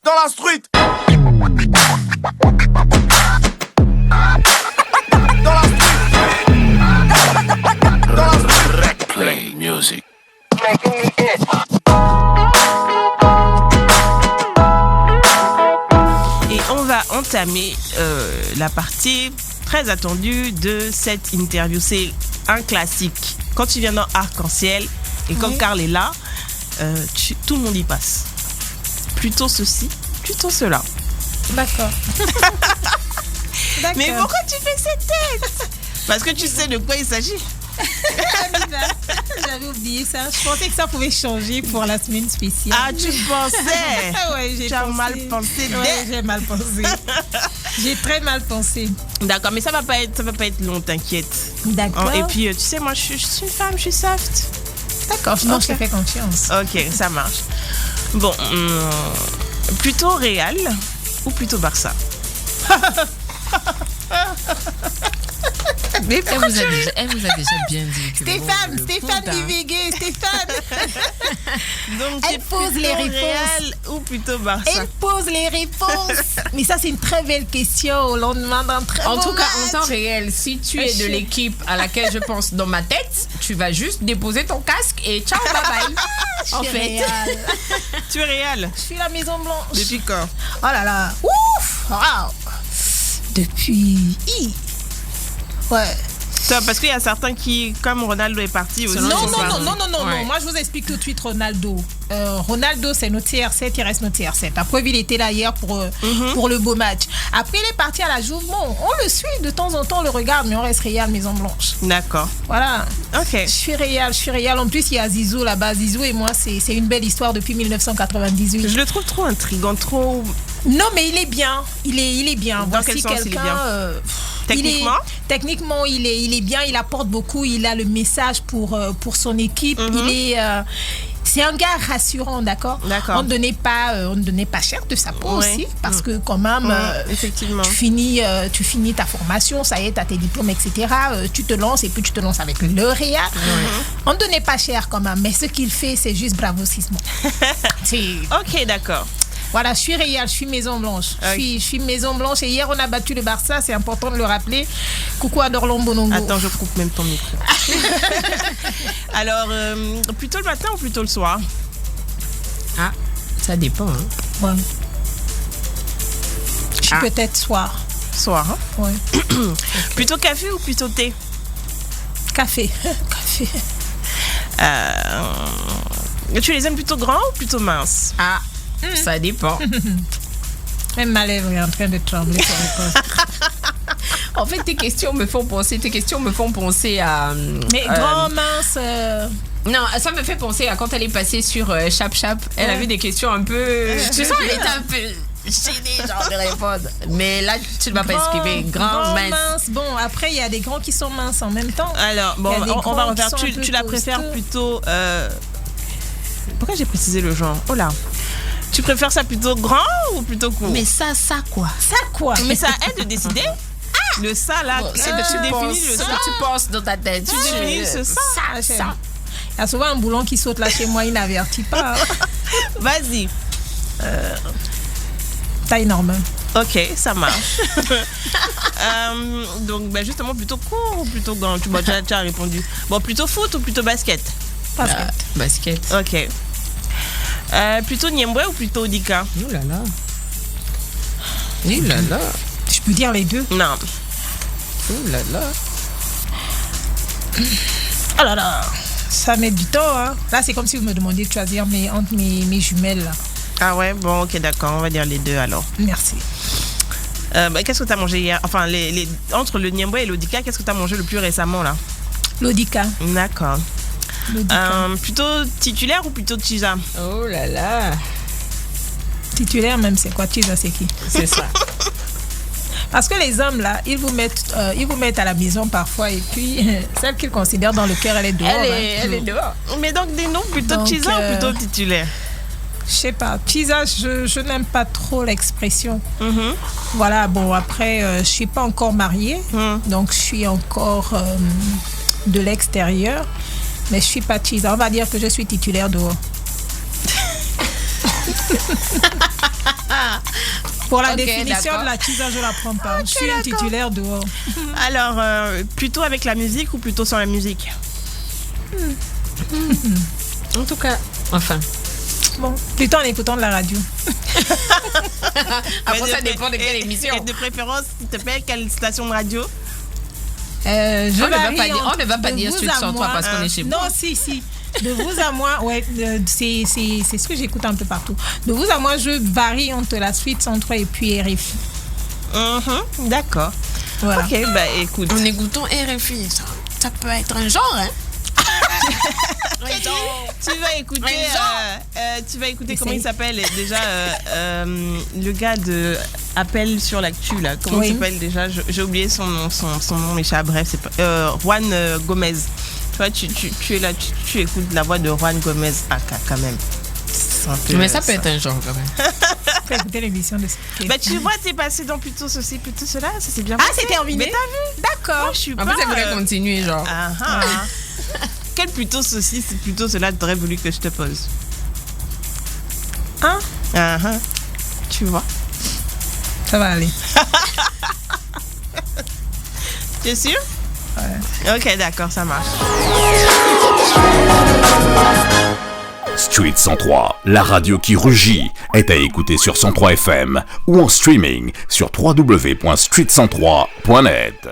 Dans la street. Dans la street. Dans la street. Play music. Et on va entamer la partie très attendue de cette interview. C'est un classique. Quand tu viens dans Arc-en-Ciel et quand Carl est là, tout le monde y passe. Plutôt ceci, plutôt cela. D'accord. Mais pourquoi tu fais cette tête? Parce que tu sais de quoi il s'agit. J'avais oublié ça. Je pensais que ça pouvait changer pour la semaine spéciale. Ah, tu pensais? Ouais, j'ai tu as pensé. mal pensé. Ouais, j'ai mal pensé. J'ai très mal pensé. D'accord, mais ça va pas être long, t'inquiète. D'accord. Et puis, tu sais, moi, je suis une femme, je suis soft. D'accord, non, je te fais confiance. Ok, ça marche. Bon, plutôt Real ou plutôt Barça? Mais elle vous a déjà bien dit que Stéphane Divégué, Stéphane. Donc, elle pose les réponses. Real ou plutôt Barça? Elle pose les réponses. Mais ça, c'est une très belle question au lendemain d'un très En beau tout cas, match. en temps réel, si tu es de l'équipe à laquelle je pense dans ma tête, tu vas juste déposer ton casque et ciao, bye bye. En fait, Réal. Tu es Real? Je suis la Maison Blanche. Depuis quand? Oh là là. Ouf. Wow. Depuis. Ouais. Toi, parce qu'il y a certains qui, comme Ronaldo est parti aussi. Non. Ouais. Moi, je vous explique tout de suite Ronaldo. Ronaldo, c'est notre CR7, il reste notre CR7. Après, il était là hier pour le beau match. Après, il est parti à la Juve. Bon, on le suit de temps en temps, on le regarde, mais on reste Real Maison Blanche. D'accord. Voilà. Ok. Je suis Real. En plus, il y a Zizou là-bas. Zizou et moi, c'est une belle histoire depuis 1998. Je le trouve trop intriguant, trop. Non, mais il est bien. Il est bien. Dans quel sens il est bien? Techniquement? Techniquement, il est bien. Il apporte beaucoup. Il a le message pour son équipe. C'est un gars rassurant, d'accord. On ne donnait pas cher de sa peau aussi, parce que quand même, effectivement. tu finis ta formation, ça y est, tu as tes diplômes, etc. Tu te lances et puis tu te lances avec le Real. On ne donnait pas cher quand même, mais ce qu'il fait, c'est juste bravosissement. Ok, d'accord. Voilà, je suis Real, je suis Maison Blanche. Je suis Maison Blanche et hier on a battu le Barça, c'est important de le rappeler. Coucou à Dorlan Bonongo. Attends, je coupe même ton micro. Alors, plutôt le matin ou plutôt le soir? Ah, ça dépend. Hein. Ouais. Je suis peut-être soir. Soir, hein? Ouais. Plutôt café ou plutôt thé? Café. Café. Tu les aimes plutôt grands ou plutôt minces? Ah, ça dépend. Même ma lèvre est en train de trembler. En fait, tes questions me font penser à... Mais grand, mince... Non, ça me fait penser à quand elle est passée sur Chap Chap. Elle avait des questions un peu... Tu sens, elle était un peu gênée, genre, de répondre. Mais là, tu ne vas pas esquiver. Grand, mince. Bon, après, il y a des grands qui sont minces en même temps. Alors, bon, on va refaire. Tu la préfères plutôt... Pourquoi j'ai précisé le genre? Oh là. Tu préfères ça plutôt grand ou plutôt court? Mais ça quoi? Ça quoi? Mais ça aide de décider. Le ça là, Bon, c'est que tu définis le ça. Tu penses dans ta tête. Tu définis ce ça. Ça. Il y a souvent un boulon qui saute là chez moi, il n'avertit pas. Vas-y. Taille normale. Ok, ça marche. Donc, justement, plutôt court ou plutôt grand? Tu as répondu. Bon, plutôt foot ou plutôt basket? Basket. Basket. Ok. Plutôt Niembwe ou plutôt Odika? Oh là là. Oh là là. Je peux dire les deux. Non. Oh là là. Oh là là. Ça met du temps, hein. Là, c'est comme si vous me demandiez de choisir entre mes jumelles, là. Ah ouais, bon, ok, d'accord, on va dire les deux alors. Merci. Qu'est-ce que tu as mangé hier? Enfin, entre le Niembwe et l'Odika, qu'est-ce que tu as mangé le plus récemment là? L'Odika. D'accord. Plutôt titulaire ou plutôt Chiza? Oh là là. Titulaire même, c'est quoi? Chiza, c'est qui? C'est ça. Parce que les hommes là, ils vous mettent à la maison parfois et puis celle qu'ils considèrent dans le cœur, elle est dehors. Elle est dehors. Mais donc des noms plutôt Chiza ou plutôt titulaire? Je sais pas. Chiza, je n'aime pas trop l'expression. Voilà, bon après, je suis pas encore mariée, donc je suis encore de l'extérieur, mais je suis pas Chiza. On va dire que je suis titulaire dehors. Pour la Ok, définition d'accord. de la tisa, je la prends pas. Je suis un titulaire dehors. Alors, plutôt avec la musique ou plutôt sans la musique? En tout cas, enfin. Bon, plutôt en écoutant de la radio. Après, Mais ça dépend de quelle émission. Et de préférence, s'il te plaît, quelle station de radio? On ne va pas dire Street 103 parce qu'on est chez vous. Non, si. De vous à moi, ouais, c'est ce que j'écoute un peu partout. De vous à moi, je varie entre la Suite 103 et puis RFI. D'accord. Voilà. Ok, bah écoute. En écoutant RFI, ça peut être un genre, hein? Tu vas écouter comment il s'appelle déjà le gars de Appel sur l'actu là. Comment il s'appelle déjà? J'ai oublié son nom, mais bref, c'est pas Juan Gomez. Tu vois, tu es là, tu écoutes la voix de Juan Gomez quand même. Mais ça peut être un genre quand même. Tu peux écouter l'émission de Bah tu vois, t'es passé dans plutôt ceci, plutôt cela, ça c'est bien passé. c'est terminé. Mais t'as vu? D'accord. Moi, je suis En pas. plus, elle voudrait continuer, genre. Quel plutôt ceci, c'est plutôt cela t'aurais voulu que je te pose? Tu vois? Ça va aller. T'es sûr? Ouais. Ok, d'accord, ça marche. Street 103, la radio qui rugit, est à écouter sur 103 FM ou en streaming sur www.street103.net.